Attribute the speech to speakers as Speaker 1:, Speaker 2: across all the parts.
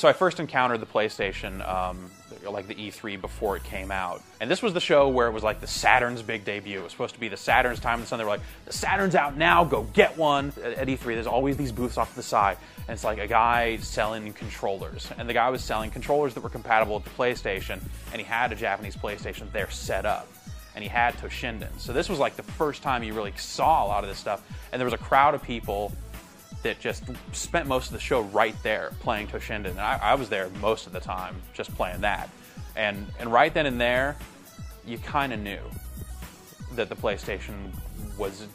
Speaker 1: So I first encountered the PlayStation, like the E3 before it came out. And this was the show where it was like the Saturn's big debut. It was supposed to be the Saturn's time in the sun. They were like, the Saturn's out now, go get one. At E3, there's always these booths off to the side. And it's like a guy selling controllers. And the guy was selling controllers that were compatible with the PlayStation. And he had a Japanese PlayStation there set up. And he had Toshinden. So this was like the first time you really saw a lot of this stuff. And there was a crowd of people that just spent most of the show right there playing Toshinden. And I was there most of the time just playing that. And right then and there, you kind of knew that the PlayStation was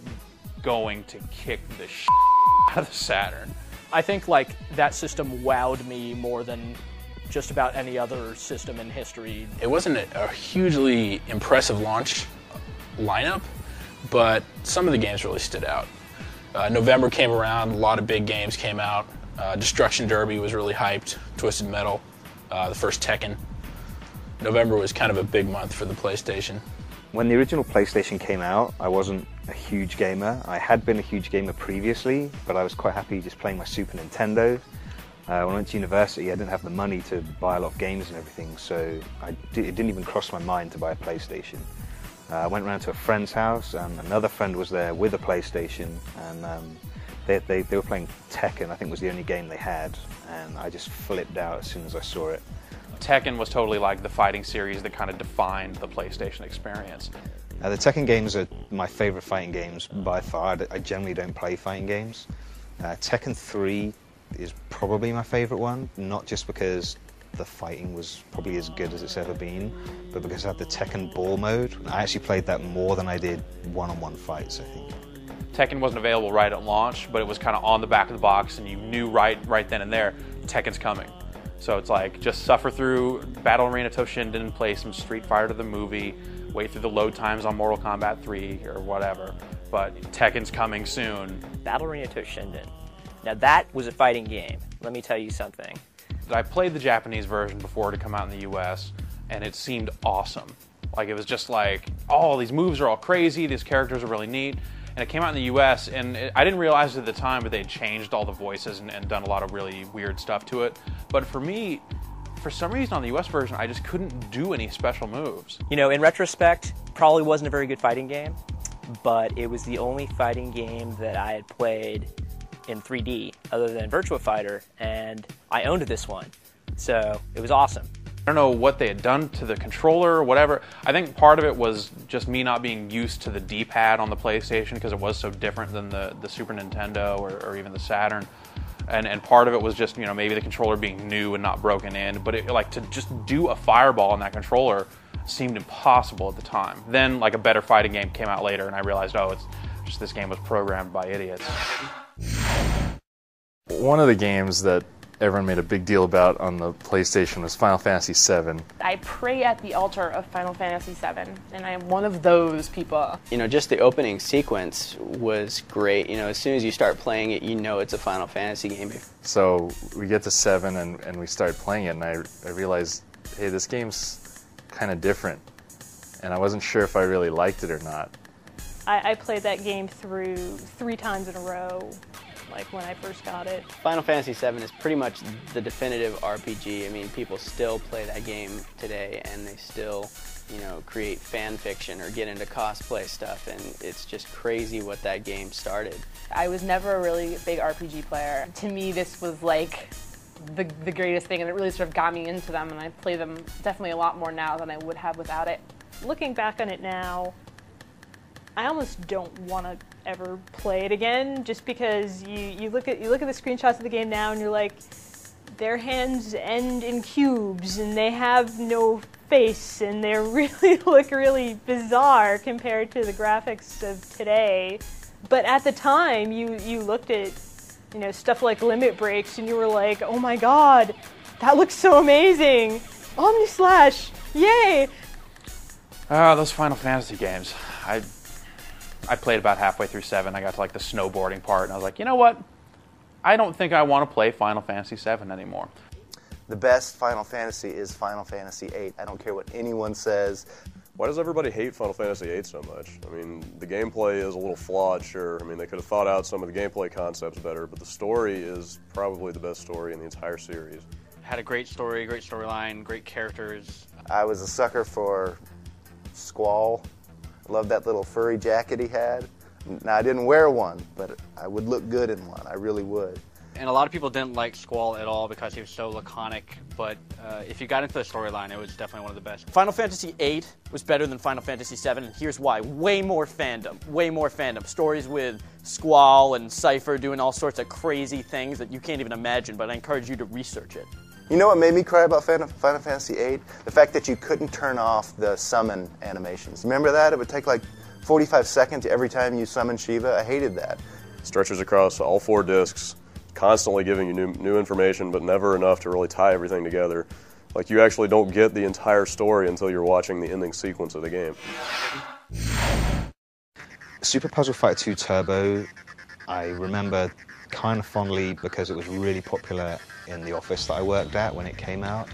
Speaker 1: going to kick the shit out of the Saturn.
Speaker 2: I think like that system wowed me more than just about any other system in history.
Speaker 3: It wasn't a hugely impressive launch lineup, but some of the games really stood out. November came around, a lot of big games came out. Destruction Derby was really hyped, Twisted Metal, the first Tekken. November was kind of a big month for the PlayStation.
Speaker 4: When the original PlayStation came out, I wasn't a huge gamer. I had been a huge gamer previously, but I was quite happy just playing my Super Nintendo. When I went to university, I didn't have the money to buy a lot of games and everything, so it didn't even cross my mind to buy a PlayStation. I went around to a friend's house, and another friend was there with a PlayStation, and they were playing Tekken. I think was the only game they had, and I just flipped out as soon as I saw it.
Speaker 1: Tekken was totally like the fighting series that kind of defined the PlayStation experience.
Speaker 4: The Tekken games are my favorite fighting games by far. I generally don't play fighting games. Tekken 3 is probably my favorite one, not just because the fighting was probably as good as it's ever been, but because I had the Tekken Ball mode. I actually played that more than I did one-on-one fights, I think.
Speaker 1: Tekken wasn't available right at launch, but it was kind of on the back of the box, and you knew right then and there, Tekken's coming. So it's like, just suffer through Battle Arena Toshinden, play some Street Fighter the movie, wait through the load times on Mortal Kombat 3 or whatever, but Tekken's coming soon.
Speaker 2: Battle Arena Toshinden. Now that was a fighting game. Let me tell you something.
Speaker 1: I played the Japanese version before to come out in the US, and it seemed awesome. Like, it was just like, oh, these moves are all crazy, these characters are really neat. And it came out in the US, and I didn't realize it at the time, but they'd changed all the voices and done a lot of really weird stuff to it. But for me, for some reason on the US version, I just couldn't do any special moves.
Speaker 2: You know, in retrospect, probably wasn't a very good fighting game, but it was the only fighting game that I had played in 3D other than Virtua Fighter, and I owned this one, so it was awesome.
Speaker 1: I don't know what they had done to the controller or whatever. I think part of it was just me not being used to the D-pad on the PlayStation because it was so different than the Super Nintendo or even the Saturn. And part of it was just, you know, maybe the controller being new and not broken in, but it, like, to just do a fireball on that controller seemed impossible at the time. Then, like, a better fighting game came out later, and I realized, oh, it's just this game was programmed by idiots.
Speaker 5: One of the games that everyone made a big deal about on the PlayStation was Final Fantasy VII.
Speaker 6: I pray at the altar of Final Fantasy VII, and I am one of those people.
Speaker 7: You know, just the opening sequence was great. You know, as soon as you start playing it, you know it's a Final Fantasy game.
Speaker 5: So we get to 7 and we start playing it, and I realized, hey, this game's kind of different. And I wasn't sure if I really liked it or not.
Speaker 6: I played that game through 3 times in a row, like when I first got it.
Speaker 7: Final Fantasy VII is pretty much the definitive RPG. I mean, people still play that game today, and they still, you know, create fan fiction or get into cosplay stuff, and it's just crazy what that game started.
Speaker 6: I was never a really big RPG player. To me, this was like the greatest thing, and it really sort of got me into them, and I play them definitely a lot more now than I would have without it. Looking back on it now, I almost don't want to ever play it again, just because you look at the screenshots of the game now and you're like, their hands end in cubes and they have no face and they really look really bizarre compared to the graphics of today. But at the time, you looked at, you know, stuff like Limit Breaks and you were like, oh my god, that looks so amazing! Omnislash, yay!
Speaker 1: Those Final Fantasy games. I played about halfway through 7. I got to like the snowboarding part, and I was like, you know what? I don't think I want to play Final Fantasy 7 anymore.
Speaker 8: The best Final Fantasy is Final Fantasy 8. I don't care what anyone says.
Speaker 9: Why does everybody hate Final Fantasy 8 so much? I mean, the gameplay is a little flawed, sure. I mean, they could have thought out some of the gameplay concepts better, but the story is probably the best story in the entire series.
Speaker 10: had a great story, great storyline, great characters.
Speaker 8: I was a sucker for Squall. I loved that little furry jacket he had. Now, I didn't wear one, but I would look good in one. I really would.
Speaker 10: And a lot of people didn't like Squall at all because he was so laconic, but if you got into the storyline, it was definitely one of the best.
Speaker 11: Final Fantasy VIII was better than Final Fantasy VII, and here's why. Way more fandom. Way more fandom. Stories with Squall and Cypher doing all sorts of crazy things that you can't even imagine, but I encourage you to research it.
Speaker 8: You know what made me cry about Final Fantasy VIII? The fact that you couldn't turn off the summon animations. Remember that? It would take like 45 seconds every time you summon Shiva. I hated that.
Speaker 9: Stretches across all 4 discs, constantly giving you new information, but never enough to really tie everything together. Like, you actually don't get the entire story until you're watching the ending sequence of the game.
Speaker 4: Super Puzzle Fighter 2 Turbo, I remember kind of fondly because it was really popular in the office that I worked at when it came out.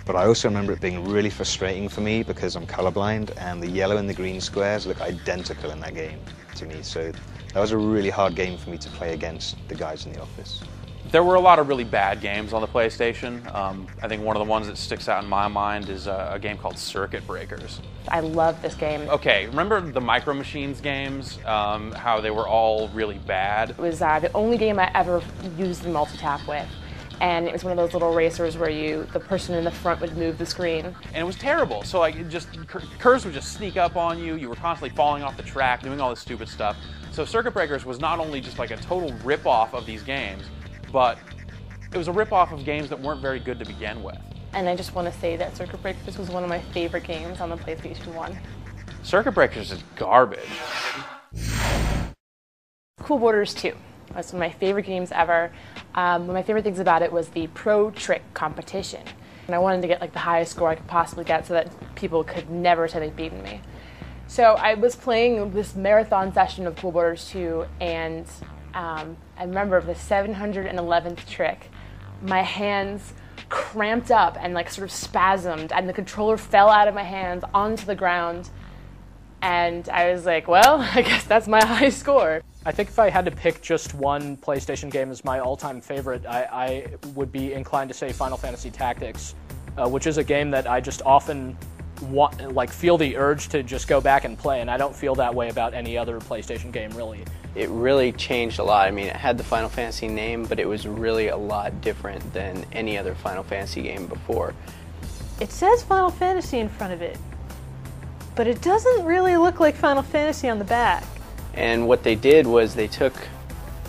Speaker 4: But I also remember it being really frustrating for me because I'm colorblind and the yellow and the green squares look identical in that game to me. So that was a really hard game for me to play against the guys in the office.
Speaker 1: There were a lot of really bad games on the PlayStation. I think one of the ones that sticks out in my mind is a game called Circuit Breakers.
Speaker 6: I love this game.
Speaker 1: Okay, remember the Micro Machines games, how they were all really bad?
Speaker 6: It was the only game I ever used the multi-tap with. And it was one of those little racers where the person in the front would move the screen.
Speaker 1: And it was terrible. So like, curves would just sneak up on you. You were constantly falling off the track, doing all this stupid stuff. So Circuit Breakers was not only just like a total rip-off of these games, but it was a rip-off of games that weren't very good to begin with.
Speaker 6: And I just want to say that Circuit Breakers was one of my favorite games on the PlayStation 1.
Speaker 1: Circuit Breakers is garbage.
Speaker 6: Cool Borders 2. That's one of my favorite games ever. One of my favorite things about it was the pro trick competition. And I wanted to get like the highest score I could possibly get so that people could never say they'd beaten me. So I was playing this marathon session of Cool Borders 2, and I remember the 711th trick, my hands cramped up and like sort of spasmed, and the controller fell out of my hands onto the ground. And I was like, well, I guess that's my high score.
Speaker 2: I think if I had to pick just one PlayStation game as my all-time favorite, I would be inclined to say Final Fantasy Tactics, which is a game that I just often feel the urge to just go back and play, and I don't feel that way about any other PlayStation game, really.
Speaker 7: It really changed a lot. I mean, it had the Final Fantasy name, but it was really a lot different than any other Final Fantasy game before.
Speaker 12: It says Final Fantasy in front of it, but it doesn't really look like Final Fantasy on the back.
Speaker 7: And what they did was they took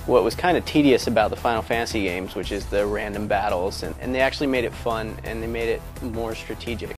Speaker 7: what was kind of tedious about the Final Fantasy games, which is the random battles, and they actually made it fun, and they made it more strategic.